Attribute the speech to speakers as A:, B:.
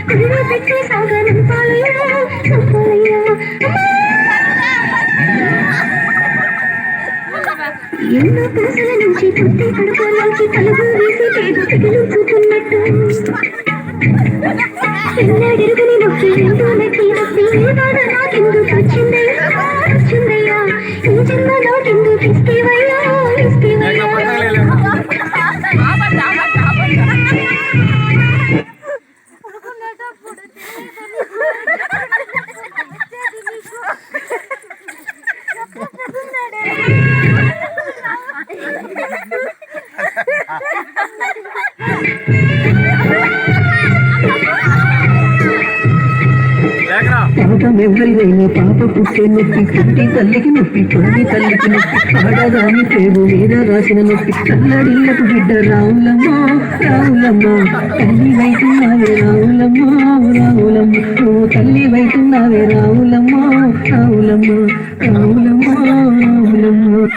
A: కుడిలో పెట్టి సాగా నంపాలయ్యా నంపాలయ్యా ఎన్నో పూసల నుంచి పుట్టి కడుపులోకి తలుగు వేసి పేరు తగిలించుకున్నట్టు ఎన్నడెరుగని నొప్పి ఎంతో నొప్పి నొప్పి ఏ బాధ నాకెందుకు వచ్చిందయ్యా వచ్చిందయ్యా ఈ జన్మ నాకెందుకు ఇస్తేవయ్యా ఇస్తేవయ్యా
B: ఎవరైనా పాప పుట్టే నొప్పి పుట్టి తల్లికి నొప్పి తొమ్మి తల్లికి నొప్పి ఆడదాని పేరు మీద రాసిన నొప్పి కల్లడిల్లకు బిడ్డ రావులమ్మా రావులమ్మా తల్లి వైతున్నావే రావులమ్మా రావులమ్మ నువ్వు తల్లి వైతున్నావే రావులమ్మా రావులమ్మ రావులమ్మా రావులమ్మ